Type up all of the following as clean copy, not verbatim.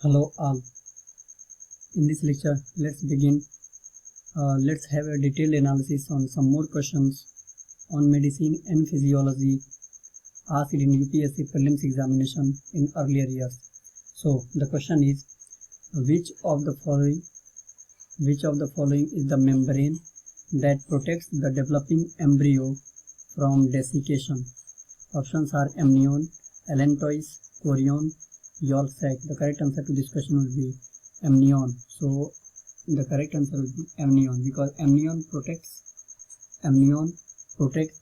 Hello all. In this lecture, let's begin. Let's have a detailed analysis on some more questions on medicine and physiology asked in UPSC prelims examination in earlier years. So the question is, which of the following is the membrane that protects the developing embryo from desiccation? Options are amnion, allantois, chorion, yolk sac. The correct answer to this question will be amnion. So the correct answer will be amnion, because amnion protects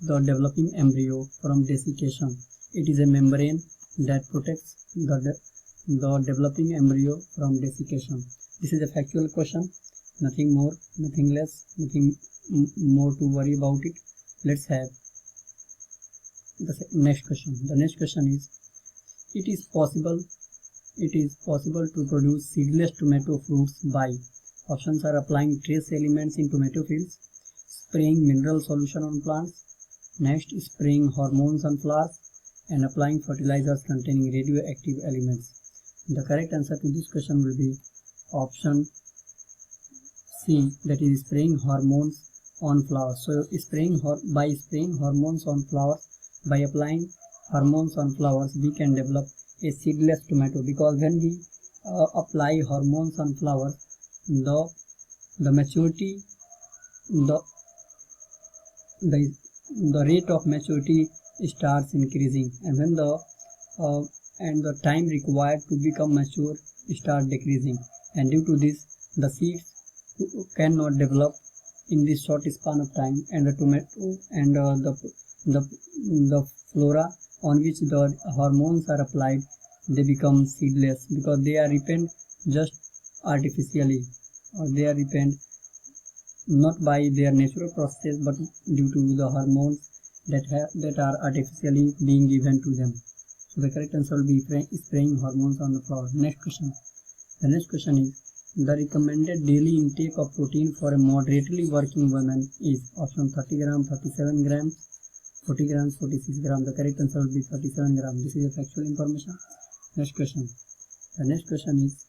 the developing embryo from desiccation. It is a membrane that protects the developing embryo from desiccation. This is a factual question, nothing more, nothing less, nothing more to worry about it. Let's have the next question. The next question is, it is possible to produce seedless tomato fruits by. Options are applying trace elements in tomato fields, spraying mineral solution on plants, next spraying hormones on flowers, and applying fertilizers containing radioactive elements. The correct answer to this question will be option C, that is spraying hormones on flowers. So by spraying hormones on flowers, by applying hormones on flowers, we can develop a seedless tomato, because when we apply hormones on flowers, the maturity, the rate of maturity starts increasing, and when the time required to become mature start decreasing, and due to this the seeds cannot develop in this short span of time, and the tomato and the flora on which the hormones are applied, they become seedless, because they are ripened just artificially, or they are ripened not by their natural process but due to the hormones that are artificially being given to them. So the correct answer will be spraying hormones on the flower. Next question. The next question is, the recommended daily intake of protein for a moderately working woman is. Option 30 grams, 37 grams, 40 grams, 46 grams. The correct answer will be 37 grams. This is a factual information. Next question. The next question is,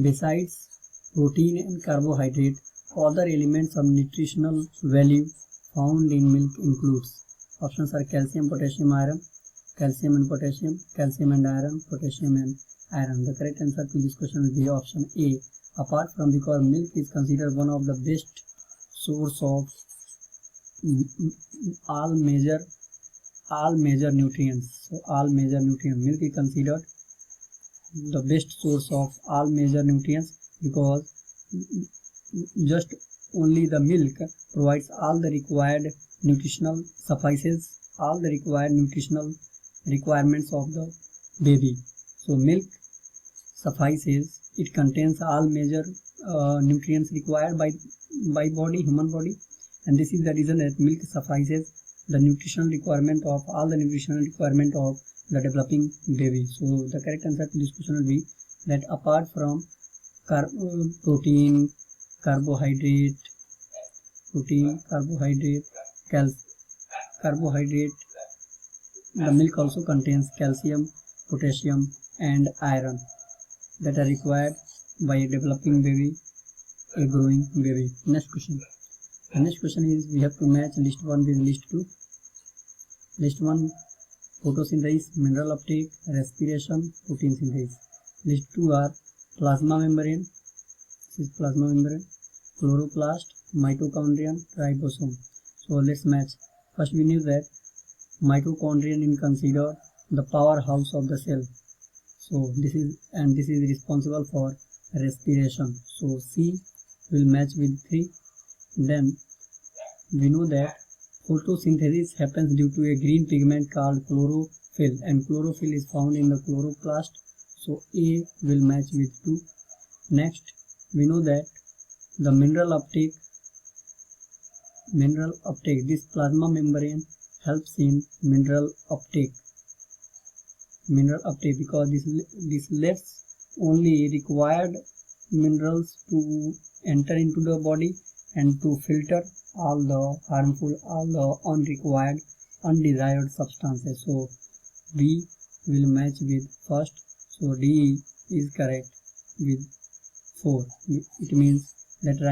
besides protein and carbohydrate, other elements of nutritional value found in milk includes. Options are calcium, potassium, iron, calcium and potassium, calcium and iron, potassium and iron. The correct answer to this question will be option A. Apart from, because milk is considered one of the best source of all major nutrients. So all major nutrients, milk is considered the best source of all major nutrients, because just only the milk provides all the required nutritional requirements of the baby. So milk suffices. It contains all major nutrients required by human body, and this is the reason that milk suffices the nutritional requirement of the developing baby. So the correct answer to this question will be that apart from protein, carbohydrate, the milk also contains calcium, potassium and iron that are required by a developing baby, a growing baby. Next question. The next question is, we have to match list 1 with list 2. List 1, photosynthesis, mineral uptake, respiration, protein synthesis. List 2 are plasma membrane, this is plasma membrane, chloroplast, mitochondrion, ribosome. So let's match. First, we knew that mitochondrion is considered the powerhouse of the cell. So this is responsible for respiration. So C will match with 3. Then we know that photosynthesis happens due to a green pigment called chlorophyll, and chlorophyll is found in the chloroplast. So A will match with 2. Next, we know that the mineral uptake, this plasma membrane helps in mineral uptake, because this lets only required minerals to enter into the body and to filter all the harmful, all the undesired substances. So B will match with first. So D is correct with 4. It means that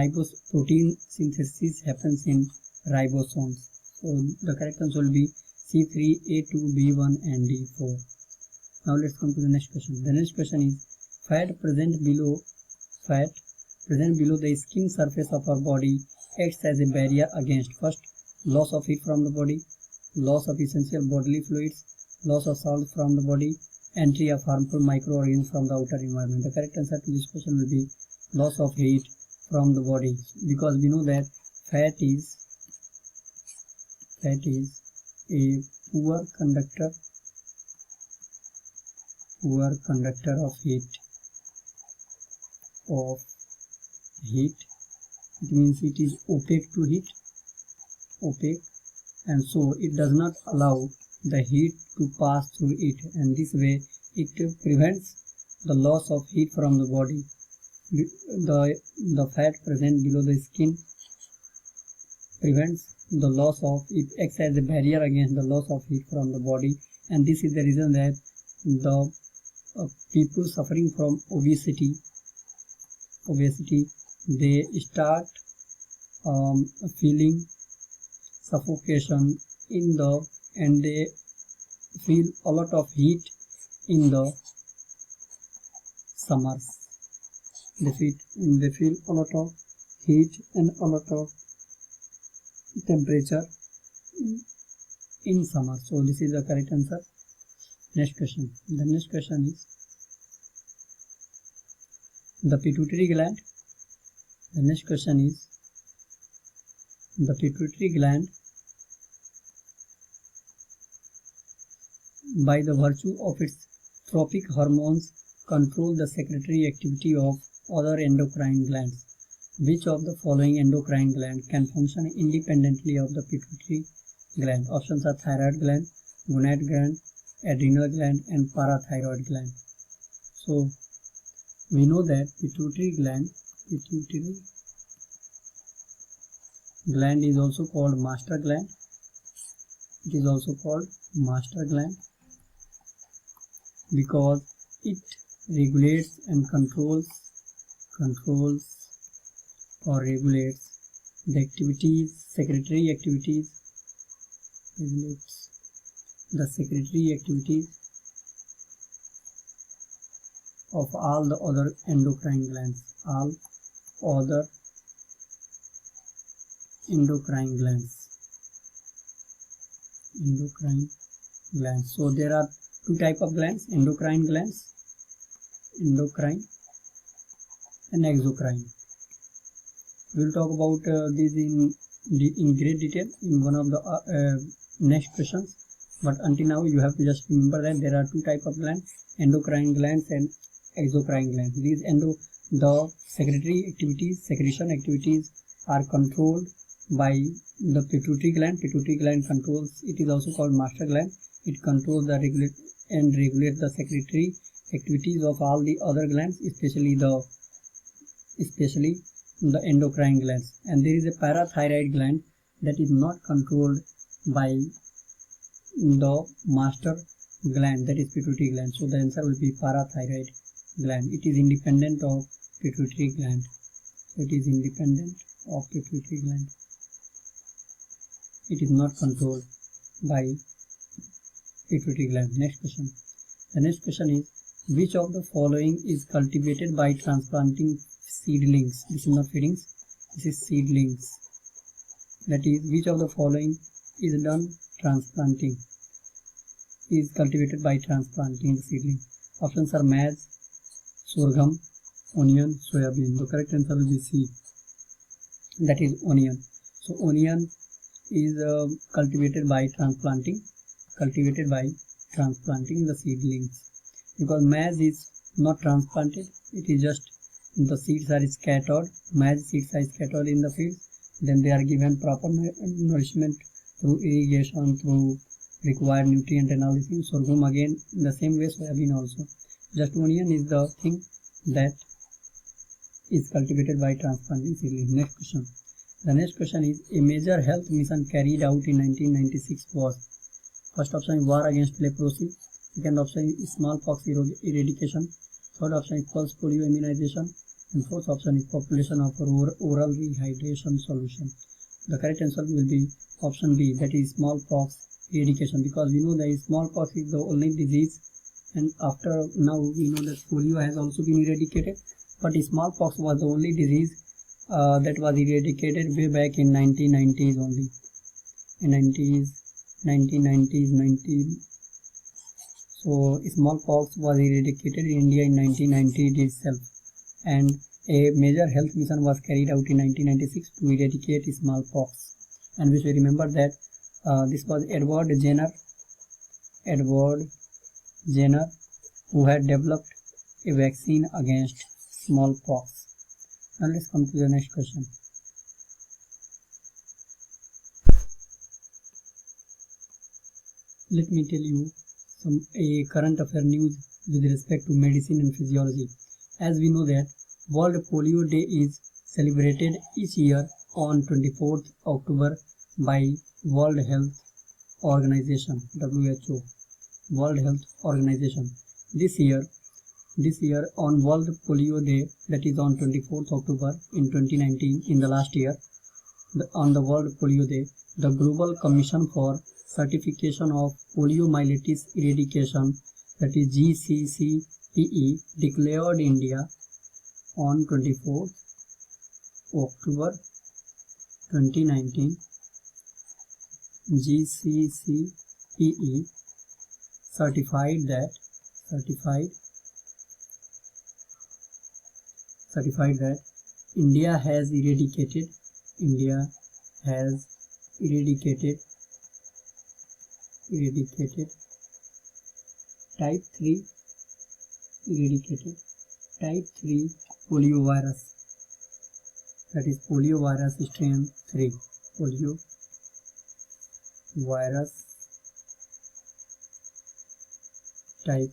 protein synthesis happens in ribosomes. So the correct answer will be C3, A2, B1 and D4. Now let's come to the next question. The next question is fat present below the skin surface of our body acts as a barrier against first loss of heat from the body, loss of essential bodily fluids, loss of salt from the body, entry of harmful microorganisms from the outer environment. The correct answer to this question will be loss of heat from the body, because we know that fat is a poor conductor of heat. It means it is opaque to heat, and so it does not allow the heat to pass through it, and this way it prevents the loss of heat from the body. The fat present below the skin prevents the loss of, it acts as a barrier against the loss of heat from the body, and this is the reason that the people suffering from obesity, they start feeling suffocation and they feel a lot of heat in the summers. They feel a lot of heat and a lot of temperature in summer. So this is the correct answer. Next question. The next question is the pituitary gland. The next question is the pituitary gland, by the virtue of its tropic hormones, control the secretory activity of other endocrine glands. Which of the following endocrine gland can function independently of the pituitary gland? Options are thyroid gland, gonad gland, adrenal gland and parathyroid gland. So we know that pituitary gland is also called master gland. It is also called master gland because it regulates and controls or regulates the activities, secretory activities, regulates the secretory activities of all the other endocrine glands, endocrine glands. So there are two types of glands, endocrine and exocrine. We will talk about these in great detail in one of the next questions, but until now you have to just remember that there are two types of glands, endocrine glands and exocrine glands. The secretion activities are controlled by the pituitary gland. Pituitary gland controls, it is also called master gland. It controls the regulates the secretory activities of all the other glands, especially the endocrine glands. And there is a parathyroid gland that is not controlled by the master gland, that is pituitary gland. So the answer will be parathyroid gland. It is independent of pituitary gland. So it is independent of pituitary gland. It is not controlled by pituitary gland. Next question. The next question is, which of the following is cultivated by transplanting seedlings? This is not feedings, this is seedlings. That is, which of the following is cultivated by transplanting the seedling? Options are maize, sorghum, onion, soybean. The correct answer will be C, that is onion. So onion is cultivated by transplanting the seedlings, because maize is not transplanted, it is just the seeds are scattered. Maize seeds are scattered in the field, then they are given proper nourishment through irrigation, through required nutrient and all these things. Sorghum again in the same way, soybean also. Just onion is the thing that is cultivated by transplanting seedling. Next question. The next question is, a major health mission carried out in 1996 was, first option is war against leprosy, Second option is smallpox eradication. Third option is pulse polio immunization. And fourth option is population of oral rehydration solution. The correct answer will be option B, that is smallpox eradication, because we know that smallpox is the only disease, and after now we know that polio has also been eradicated, but smallpox was the only disease that was eradicated way back in 1990s only. In 1990s. So smallpox was eradicated in India in 1990 itself, and a major health mission was carried out in 1996 to eradicate smallpox. And we should remember that this was Edward Jenner, who had developed a vaccine against smallpox. Now let's come to the next question. Let me tell you a current affair news with respect to medicine and physiology. As we know that World Polio Day is celebrated each year on 24th October by World Health Organization, WHO, World Health Organization. This year on World Polio Day, that is on 24th October in 2019, in the last year, on the World Polio Day, the Global Commission for Certification of Poliomyelitis Eradication, that is GCCPE, declared India on 24th October 2019. GCCPE certified that India has eradicated type 3 poliovirus, that is poliovirus strain 3, poliovirus type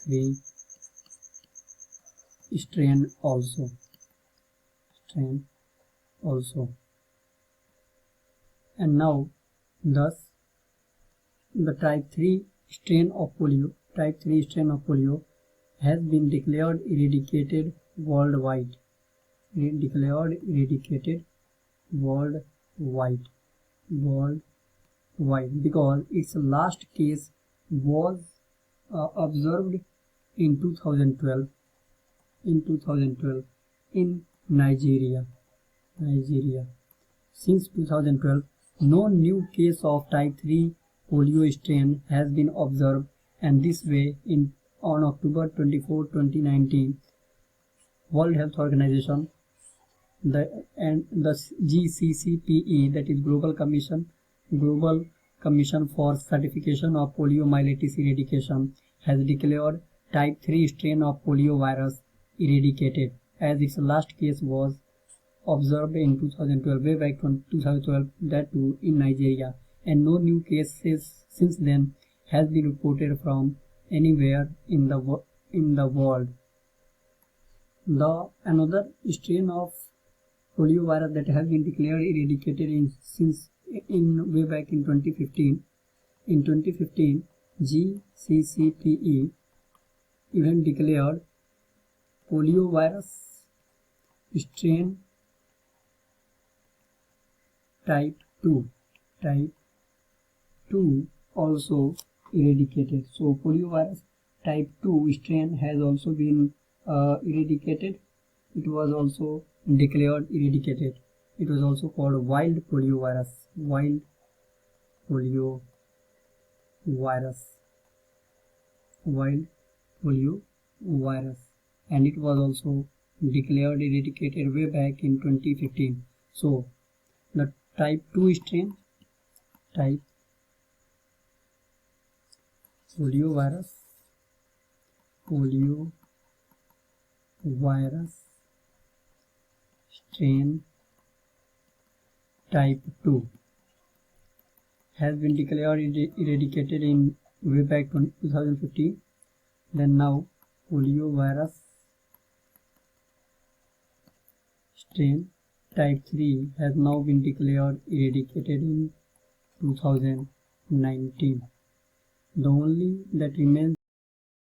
3 strain also. And now thus the type 3 strain of polio has been declared eradicated worldwide. Because its last case was observed in 2012 in Nigeria. Since 2012, no new case of type 3 polio strain has been observed, and this way on October 24, 2019, World Health Organization and the GCCPE, that is Global Commission for Certification of Poliomyelitis Eradication, has declared type 3 strain of poliovirus eradicated, as its last case was observed in 2012, way back from 2012, that too in Nigeria, and no new cases since then has been reported from anywhere in the world. The another strain of poliovirus that has been declared eradicated in way back in 2015. In 2015, GCCPE even declared poliovirus strain type 2 also eradicated. So poliovirus type 2 strain has also been eradicated. It was also declared eradicated. It was also called wild poliovirus, and it was also declared eradicated way back in 2015. So the type 2 strain, type poliovirus strain type 2 has been declared eradicated in way back 2015. Then now poliovirus strain type 3 has now been declared eradicated in 2019. The only that remains